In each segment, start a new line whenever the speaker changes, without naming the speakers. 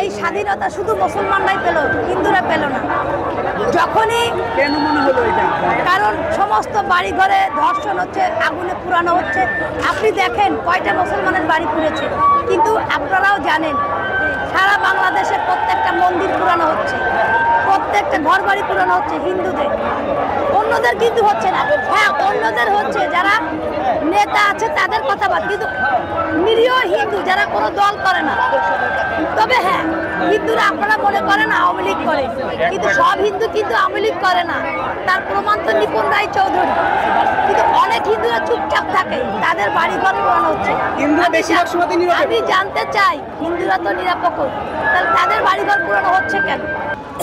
এই স্বাধীনতা শুধু মুসলমানরাই পেল, হিন্দুরা পেল না। যখনই
কেন মনে হলো এটা?
কারণ সমস্ত বাড়ি ঘরে ধর্ষণ হচ্ছে, আগুনে পুরানো হচ্ছে। আপনি দেখেন কয়টা মুসলমানের বাড়ি পুড়েছে, কিন্তু আপনারাও জানেন সারা বাংলাদেশে প্রত্যেকটা মন্দির পুরানো হচ্ছে, প্রত্যেকটা ঘর বাড়ি পুরানো হচ্ছে হিন্দুদের। অন্যদের কিন্তু হচ্ছে না। হ্যাঁ, অন্যদের হচ্ছে, যারা নেতা আছে তাদের কথা বাদ, কিন্তু নিরীহ হিন্দু যারা কোনো দল করে না। তবে হ্যাঁ, হিন্দুরা আপনারা মনে করেন আওয়ামী লীগ করে, কিন্তু সব হিন্দু কিন্তু আওয়ামী লীগ করে না। তার প্রমাণ তো নিপুণ রায় চৌধুরী। কিন্তু অনেক হিন্দুরা চুপচাপ থাকে, তাদের বাড়ি ঘর পুরানো হচ্ছে। আমি জানতে চাই, হিন্দুরা তো নিরপেক্ষ, তাহলে তাদের বাড়ি ঘর পুরানো হচ্ছে কেন?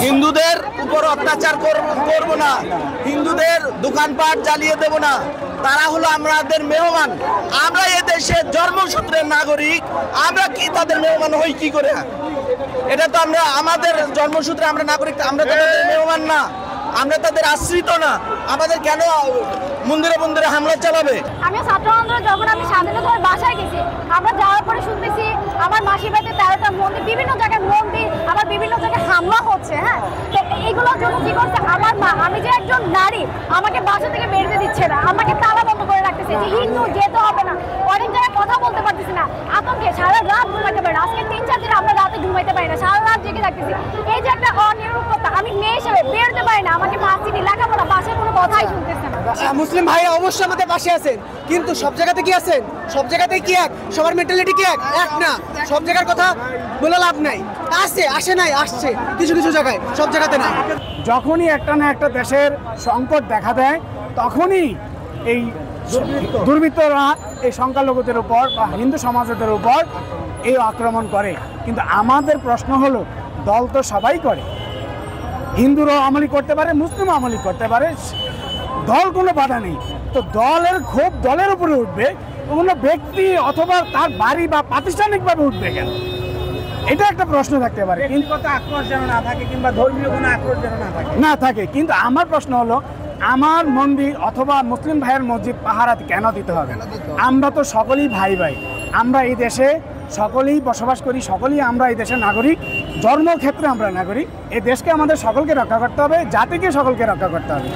হিন্দুদের উপর অত্যাচার করব না, হিন্দুদের দোকানপাট জ্বালিয়ে দেব না। তারা হলো আমাদের মেহমান। আমরা এ দেশের জন্মসূত্রের নাগরিক, আমরা কি তাদের মেহমান হই কি করে? এটা তো আমরা আমাদের জন্মসূত্রে আমরা নাগরিক, আমরা তো তাদের মেহমান না, আমরা তাদের আশ্রিত না। আমাদের কেন মন্দিরে মন্দিরে হামলা চালাবে?
আমি ছাত্র আন্দোলন যখন আমি স্বাধীনতার বাসায় গেছি, আমরা যাওয়ার পরে শুনতেছি আমার মাসির বাড়িতে 13টা মন্দির, বিভিন্ন জায়গায় মন্দির, আবার বিভিন্ন জায়গায় হামলা হচ্ছে। হ্যাঁ, তো এইগুলোর জন্য কি করছে আমার মা, আমি যে একজন নারী, আমাকে বাসা থেকে বেরোতে দিচ্ছে না, আমাকে তালা বন্ধ করে রাখতেছে যে হিন্দু যেতে হবে না। অনেক জায়গায় কথা বলতে পারতেছি না, আতঙ্কে সারা রাত ঘুমাইতে পারি না। আজকে 3-4 দিন আমরা রাতে ঘুমাইতে পারি না, সারা রাত জেগে থাকতেছি। এই যে একটা অনিরাপত্তা, আমি মেয়ে হিসেবে বেরোতে পারি না, আমাকে মাসিনি লেখাপড়া, বাসায় কোনো কথাই শুনতেছে না।
মুসলিম ভাইরা অবশ্যই আমাদের পাশে আছেন, কিন্তু সব জায়গাতে কি আছেন? সব জায়গাতেই কি এক? সবার মেন্টালিটি কি এক না? সব জায়গার কথা বলে লাভ নাই। আসে নাই, আসছে কিছু কিছু জায়গায়, সব জায়গাতে না।
যখনই একটা না একটা দেশের সংকট দেখা দেয়, তখনই এই দুর্বৃত্তরা এই সংখ্যালঘুদের উপর বা হিন্দু সমাজের উপর এই আক্রমণ করে। কিন্তু আমাদের প্রশ্ন হলো, দল তো সবাই করে, হিন্দুরাও আমলি করতে পারে, মুসলিমও আমলি করতে পারে, দল কোনো বাধা নেই। তো দলের ক্ষোভ দলের উপরে উঠবে, কোনো ব্যক্তি অথবা তার বাড়ি বা প্রাতিষ্ঠানিকভাবে উঠবে কেন? এটা একটা প্রশ্ন থাকতে পারে, কিন্তু
আক্রোশ যেন না থাকে, কিংবা ধর্মীয় কোনো আক্রোশ যেন না থাকে।
কিন্তু আমার প্রশ্ন হলো, আমার মন্দির অথবা মুসলিম ভাইয়ের মসজিদ পাহারা কেন দিতে হবে? আমরা তো সকলেই ভাই ভাই, আমরা এই দেশে সকলেই বসবাস করি, সকলেই আমরা এই দেশের নাগরিক, জন্মক্ষেত্রে আমরা নাগরিক। এই দেশকে আমাদের সকলকে রক্ষা করতে হবে, জাতিকে সকলকে রক্ষা করতে হবে।